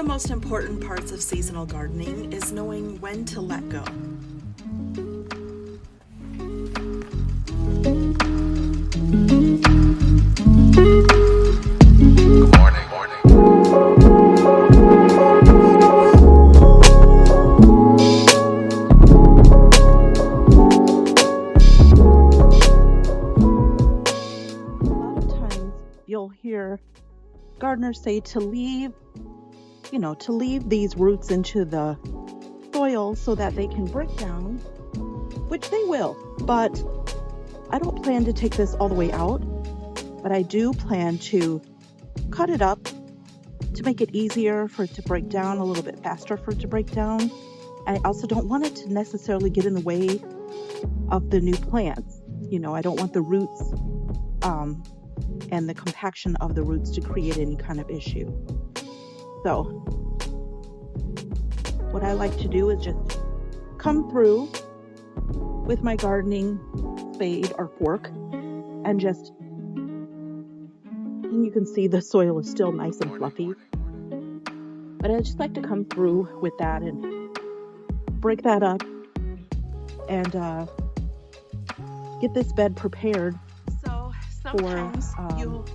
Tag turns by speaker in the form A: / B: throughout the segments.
A: the most important parts of seasonal gardening is knowing when to let go.
B: You'll hear gardeners say to leave these roots into the soil so that they can break down, which they will, but I don't plan to take this all the way out, but I do plan to cut it up to make it easier for it to break down, a little bit faster for it to break down. I also don't want it to necessarily get in the way of the new plants. I don't want the roots and the compaction of the roots to create any kind of issue. So what I like to do is just come through with my gardening spade or fork and you can see the soil is still nice and fluffy, but I just like to come through with that and break that up and get this bed prepared.
A: Sometimes you'll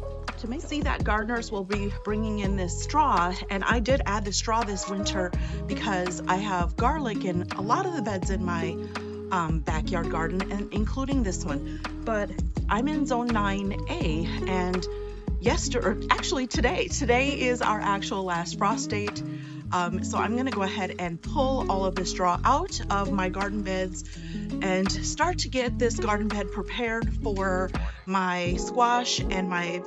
A: see that gardeners will be bringing in this straw, and I did add the straw this winter because I have garlic in a lot of the beds in my backyard garden, and including this one. But I'm in zone 9A, and today is our actual last frost date. So I'm going to go ahead and pull all of the straw out of my garden beds and start to get this garden bed prepared for my squash and my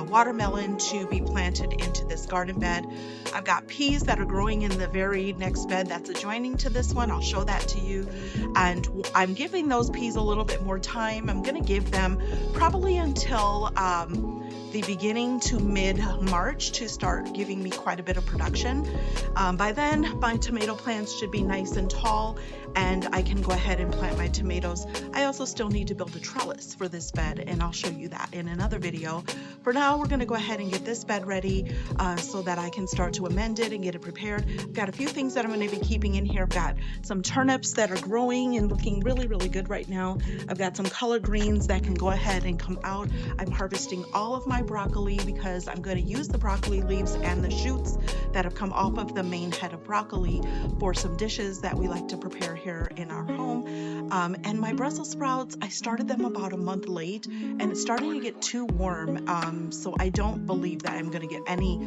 A: watermelon to be planted into this garden bed. I've got peas that are growing in the very next bed that's adjoining to this one. I'll show that to you. And I'm giving those peas a little bit more time. I'm going to give them probably until the beginning to mid-March to start giving me quite a bit of production. By then, my tomato plants should be nice and tall, and I can go ahead and plant my tomatoes. I also still need to build a trellis for this bed, and I'll show you that in another video. For now, we're going to go ahead and get this bed ready so that I can start to amend it and get it prepared. I've got a few things that I'm going to be keeping in here. I've got some turnips that are growing and looking really, really good right now. I've got some collard greens that can go ahead and come out. I'm harvesting all of my broccoli because I'm going to use the broccoli leaves and the shoots that have come off of the main head of broccoli for some dishes that we like to prepare here in our home. And my Brussels sprouts, I started them about a month late, and it's starting to get too warm, so I don't believe that I'm going to get any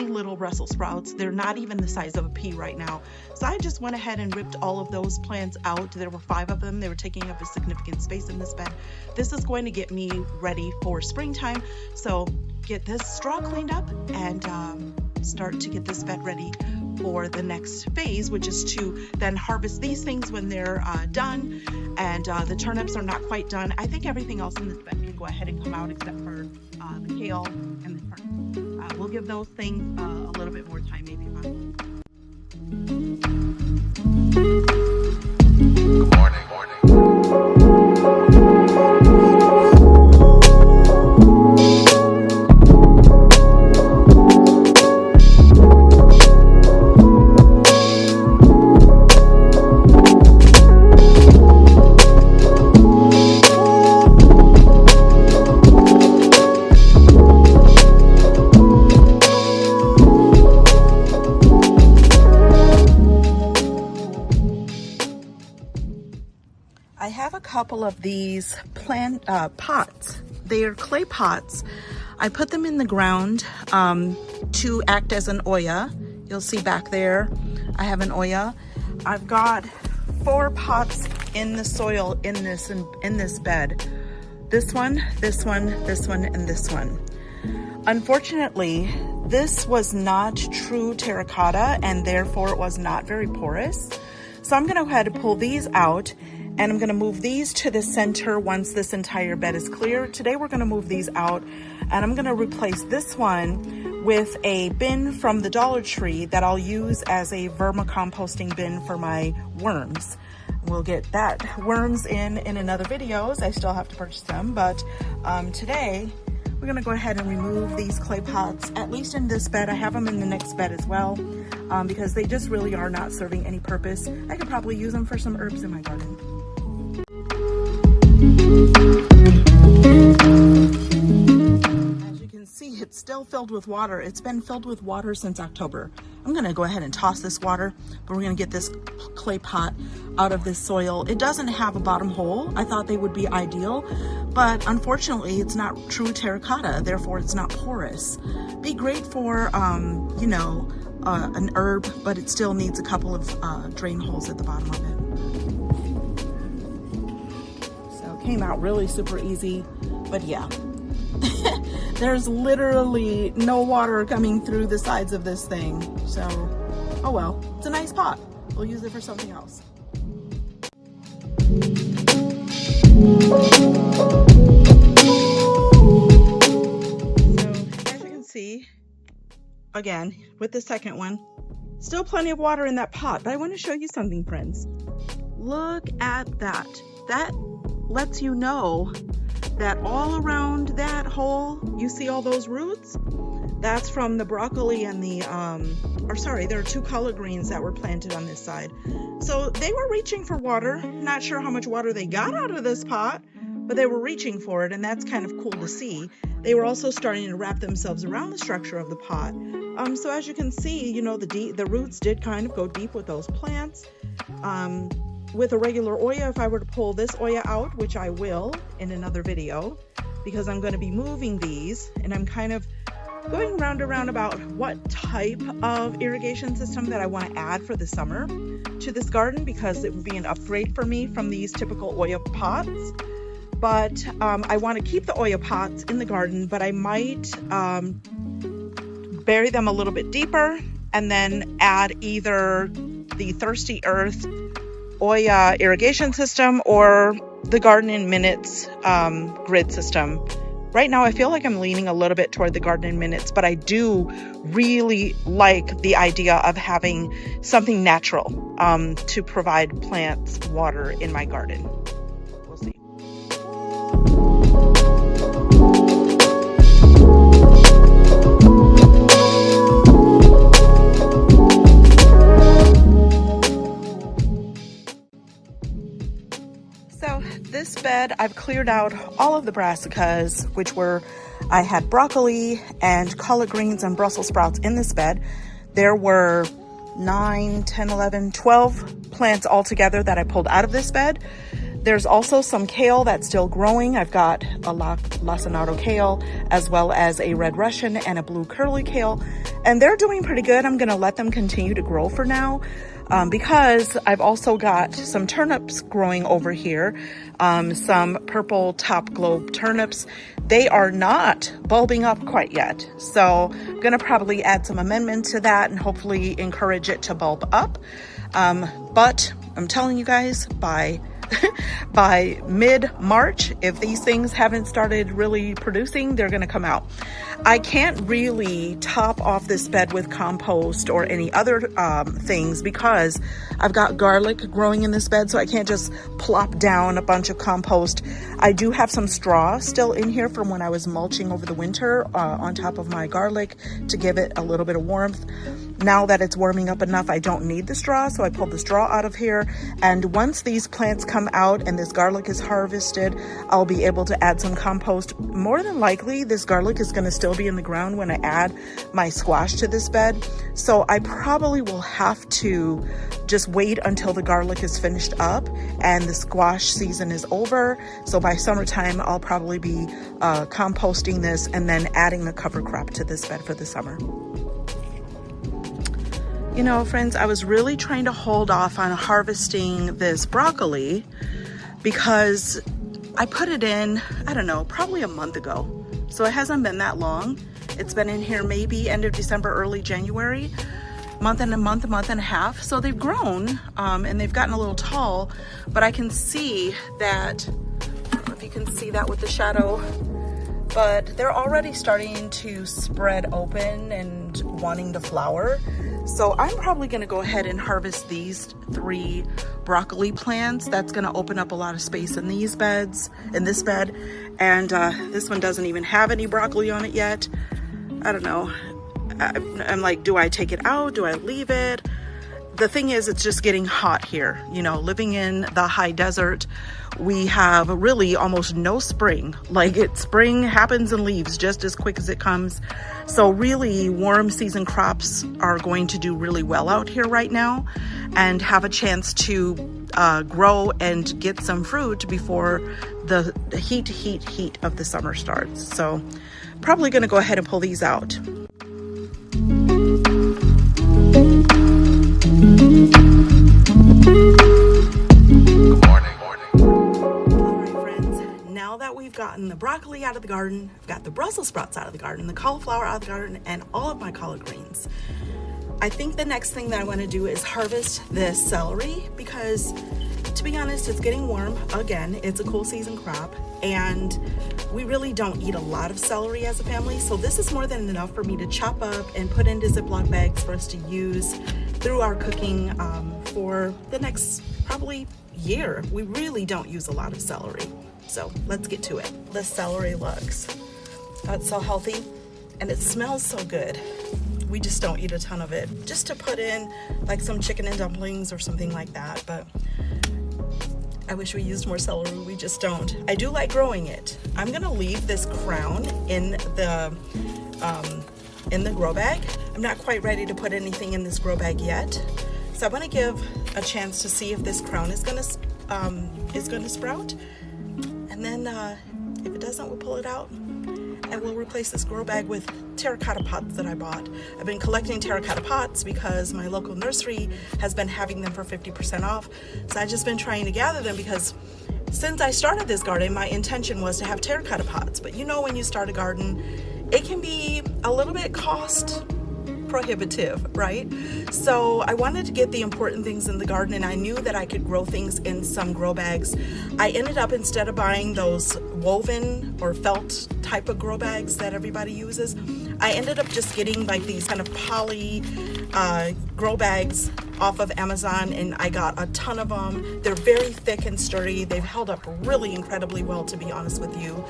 A: little Brussels sprouts. They're not even the size of a pea right now. So I just went ahead and ripped all of those plants out. There were 5 of them. They were taking up a significant space in this bed. This is going to get me ready for springtime. So get this straw cleaned up and start to get this bed ready for the next phase, which is to then harvest these things when they're done, and the turnips are not quite done. I think everything else in this bed can go ahead and come out except for the kale and the turnips. We'll give those things a little bit more time, maybe about a month.
C: Good morning.
A: I have a couple of these plant pots. They are clay pots. I put them in the ground to act as an Audiio. You'll see back there, I have an Audiio. I've got 4 pots in the soil in this bed. This one, this one, this one, and this one. Unfortunately, this was not true terracotta, and therefore it was not very porous. So I'm gonna go ahead and pull these out, and I'm gonna move these to the center once this entire bed is clear. Today we're gonna move these out, and I'm gonna replace this one with a bin from the Dollar Tree that I'll use as a vermicomposting bin for my worms. We'll get that worms in another videos. I still have to purchase them, but today we're gonna go ahead and remove these clay pots, at least in this bed. I have them in the next bed as well, because they just really are not serving any purpose. I could probably use them for some herbs in my garden. As you can see, it's still filled with water. It's been filled with water since October. I'm gonna go ahead and toss this water, but we're gonna get this clay pot out of this soil. It doesn't have a bottom hole. I thought they would be ideal, but unfortunately it's not true terracotta, therefore it's not porous. Be great for, you know, an herb, but it still needs a couple of drain holes at the bottom of it. So it came out really super easy, but yeah. There's literally no water coming through the sides of this thing. So, oh well, it's a nice pot. We'll use it for something else. So, as you can see, again, with the second one, still plenty of water in that pot, but I want to show you something, friends. Look at that. That lets you know that all around that hole, you see all those roots? That's from the broccoli and the, there are 2 collard greens that were planted on this side. So they were reaching for water. Not sure how much water they got out of this pot, but they were reaching for it, and that's kind of cool to see. They were also starting to wrap themselves around the structure of the pot. So as you can see, you know, the roots did kind of go deep with those plants. With a regular Audiio, if I were to pull this Audiio out, which I will in another video, because I'm going to be moving these, and I'm kind of going round around about what type of irrigation system that I want to add for the summer to this garden, because it would be an upgrade for me from these typical Audiio pots. But I want to keep the Audiio pots in the garden, but I might bury them a little bit deeper and then add either the Thirsty Earth Audiio irrigation system or the Garden in Minutes grid system. Right now I feel like I'm leaning a little bit toward the Garden in Minutes, but I do really like the idea of having something natural to provide plants water in my garden. We'll see. This bed, I've cleared out all of the brassicas, which were, I had broccoli and collard greens and Brussels sprouts in this bed. There were 9, 10, 11, 12 plants altogether that I pulled out of this bed. There's also some kale that's still growing. I've got a lacinato kale, as well as a red Russian and a blue curly kale, and they're doing pretty good. I'm gonna let them continue to grow for now. Because I've also got some turnips growing over here, some purple top globe turnips. They are not bulbing up quite yet. So I'm gonna probably add some amendment to that and hopefully encourage it to bulb up. But I'm telling you guys, by mid-March, if these things haven't started really producing, they're gonna come out. I can't really top off this bed with compost or any other things because I've got garlic growing in this bed, so I can't just plop down a bunch of compost. I do have some straw still in here from when I was mulching over the winter on top of my garlic to give it a little bit of warmth. Now that it's warming up enough, I don't need the straw, so I pulled the straw out of here. And once these plants come out and this garlic is harvested, I'll be able to add some compost. More than likely, this garlic is going to still be in the ground when I add my squash to this bed. So I probably will have to just wait until the garlic is finished up and the squash season is over. So by summertime, I'll probably be composting this and then adding the cover crop to this bed for the summer. You know, friends, I was really trying to hold off on harvesting this broccoli because I put it in, I don't know, probably a month ago. So it hasn't been that long. It's been in here maybe end of December, early January, a month and a half. So they've grown and they've gotten a little tall, but I can see that, I don't know if you can see that with the shadow, but they're already starting to spread open and wanting to flower. So I'm probably gonna go ahead and harvest these 3 broccoli plants. That's gonna open up a lot of space in these beds, in this bed. And this one doesn't even have any broccoli on it yet. I don't know. I'm like, do I take it out? Do I leave it? The thing is, it's just getting hot here. You know, living in the high desert, we have really almost no spring. Like spring happens and leaves just as quick as it comes. So really warm season crops are going to do really well out here right now and have a chance to grow and get some fruit before the heat of the summer starts. So probably gonna go ahead and pull these out. We've gotten the broccoli out of the garden, I've got the Brussels sprouts out of the garden, the cauliflower out of the garden, and all of my collard greens. I think the next thing that I want to do is harvest this celery because, to be honest, it's getting warm. Again, it's a cool season crop, and we really don't eat a lot of celery as a family, so this is more than enough for me to chop up and put into Ziploc bags for us to use through our cooking for the next probably year. We really don't use a lot of celery. So let's get to it. This celery looks, it's so healthy and it smells so good. We just don't eat a ton of it. Just to put in like some chicken and dumplings or something like that, but I wish we used more celery, we just don't. I do like growing it. I'm gonna leave this crown in the grow bag. I'm not quite ready to put anything in this grow bag yet. So I wanna give a chance to see if this crown is gonna sprout. And then if it doesn't, we'll pull it out and we'll replace this grow bag with terracotta pots that I bought. I've been collecting terracotta pots because my local nursery has been having them for 50% off. So I've just been trying to gather them because since I started this garden, my intention was to have terracotta pots. But you know, when you start a garden, it can be a little bit cost prohibitive, right? So I wanted to get the important things in the garden, and I knew that I could grow things in some grow bags. I ended up, instead of buying those woven or felt type of grow bags that everybody uses, I ended up just getting like these kind of poly grow bags off of Amazon, and I got a ton of them. They're very thick and sturdy. They've held up really incredibly well, to be honest with you.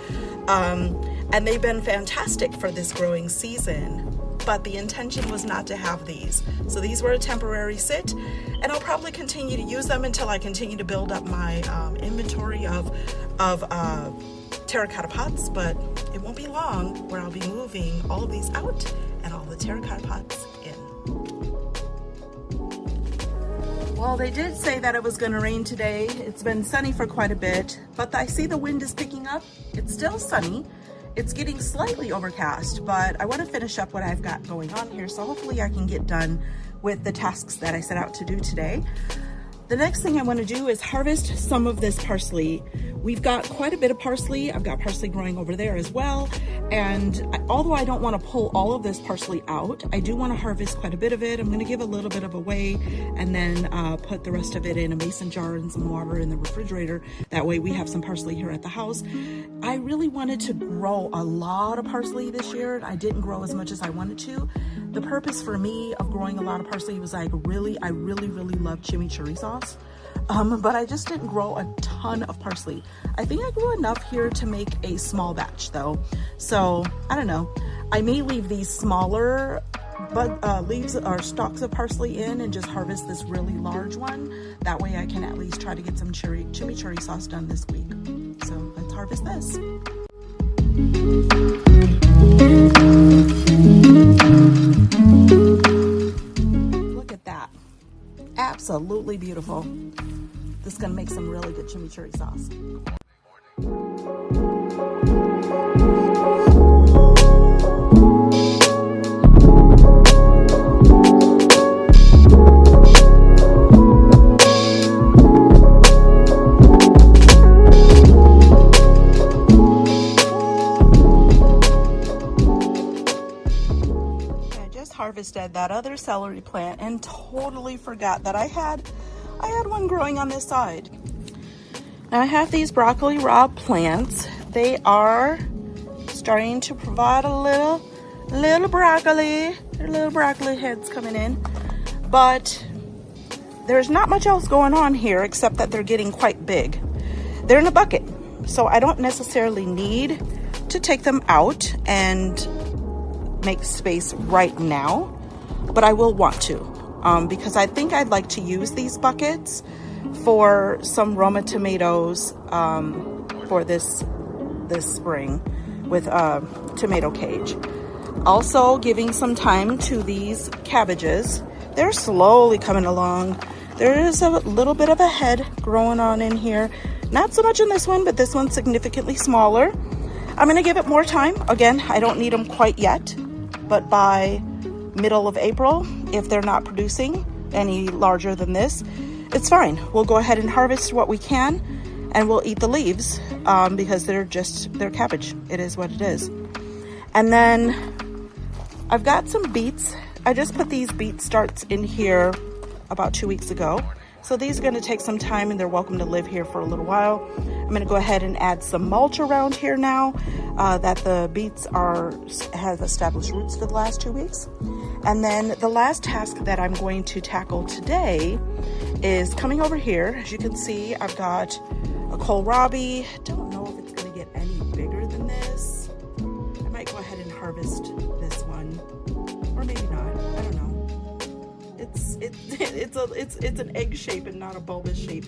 A: And they've been fantastic for this growing season. But the intention was not to have these. So these were a temporary sit, and I'll probably continue to use them until I continue to build up my inventory of terracotta pots, but it won't be long where I'll be moving all of these out and all the terracotta pots in. Well, they did say that it was gonna rain today. It's been sunny for quite a bit, but I see the wind is picking up. It's still sunny. It's getting slightly overcast, but I want to finish up what I've got going on here, so hopefully I can get done with the tasks that I set out to do today. The next thing I want to do is harvest some of this parsley. We've got quite a bit of parsley. I've got parsley growing over there as well. And although I don't want to pull all of this parsley out, I do want to harvest quite a bit of it. I'm going to give a little bit of away and then put the rest of it in a mason jar and some water in the refrigerator. That way we have some parsley here at the house. I really wanted to grow a lot of parsley this year. I didn't grow as much as I wanted to. The purpose for me of growing a lot of parsley was I really love chimichurri sauce. But I just didn't grow a ton of parsley. I think I grew enough here to make a small batch though. So I don't know. I may leave these smaller leaves or stalks of parsley in and just harvest this really large one. That way I can at least try to get some chimichurri sauce done this week. So let's harvest this. Look at that. Absolutely beautiful. This is gonna make some really good chimichurri sauce. Harvested that other celery plant and totally forgot that I had one growing on this side. Now I have these broccoli raw plants. They are starting to provide a little broccoli. There are little broccoli heads coming in, but there's not much else going on here except that they're getting quite big. They're in a bucket, so I don't necessarily need to take them out and make space right now, but I will want to because I think I'd like to use these buckets for some Roma tomatoes for this spring with a tomato cage. Also giving some time to these cabbages. They're slowly coming along. There is a little bit of a head growing on in here. Not so much in this one, but this one's significantly smaller. I'm gonna give it more time. Again, I don't need them quite yet, but by middle of April, if they're not producing any larger than this, it's fine. We'll go ahead and harvest what we can, and we'll eat the leaves because they're cabbage. It is what it is. And then I've got some beets. I just put these beet starts in here about 2 weeks ago. So these are gonna take some time and they're welcome to live here for a little while. I'm gonna go ahead and add some mulch around here now that the beets have established roots for the last 2 weeks. And then the last task that I'm going to tackle today is coming over here. As you can see, I've got a kohlrabi. Don't know if it's gonna get any bigger than this. I might go ahead and harvest this one, or maybe not, I don't know. It's an egg shape and not a bulbous shape,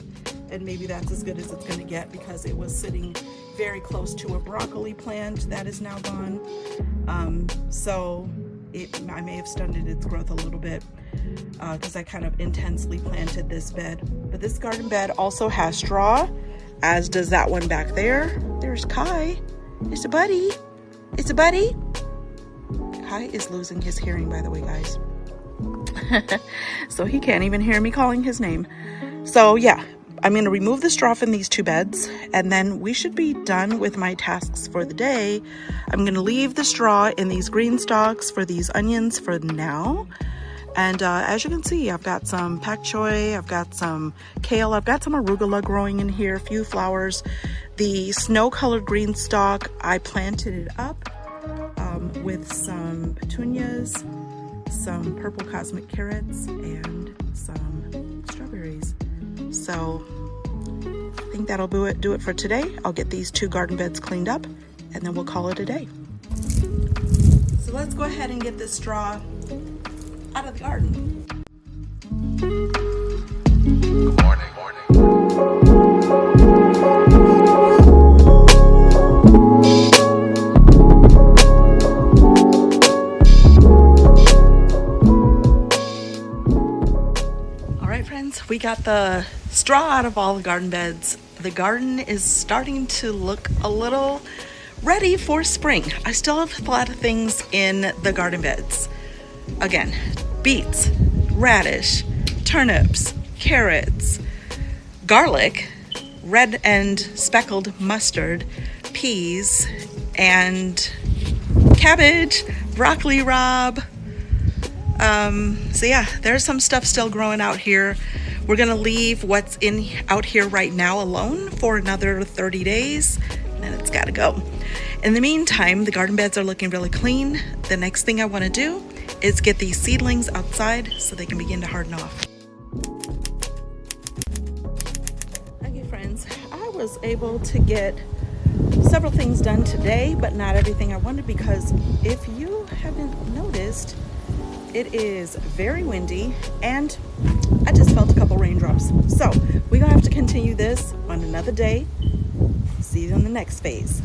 A: and maybe that's as good as it's going to get because it was sitting very close to a broccoli plant that is now gone. So I may have stunted its growth a little bit because I kind of intensely planted this bed. But this garden bed also has straw, as does that one back there. There's Kai. It's a buddy. It's a buddy. Kai is losing his hearing, by the way, guys. So he can't even hear me calling his name. So yeah, I'm going to remove the straw from these 2 beds, and then we should be done with my tasks for the day. I'm going to leave the straw in these green stalks for these onions for now. And as you can see, I've got some pak choi, I've got some kale, I've got some arugula growing in here, a few flowers. The snow-colored green stalk, I planted it up with some petunias, some purple cosmic carrots, and some strawberries. So I think that'll do it for today. I'll get these 2 garden beds cleaned up, and then we'll call it a day. So let's go ahead and get this straw out of the garden.
C: Good morning.
A: We got the straw out of all the garden beds. The garden is starting to look a little ready for spring. I still have a lot of things in the garden beds. Again, beets, radish, turnips, carrots, garlic, red and speckled mustard, peas, and cabbage, broccoli rabe. So yeah, there's some stuff still growing out here. We're gonna leave what's out here right now alone for another 30 days, and then it's gotta go. In the meantime, the garden beds are looking really clean. The next thing I wanna do is get these seedlings outside so they can begin to harden off. Okay friends, I was able to get several things done today, but not everything I wanted, because if you haven't noticed, it is very windy and I just felt a couple raindrops. So we're gonna have to continue this on another day. See you on the next phase.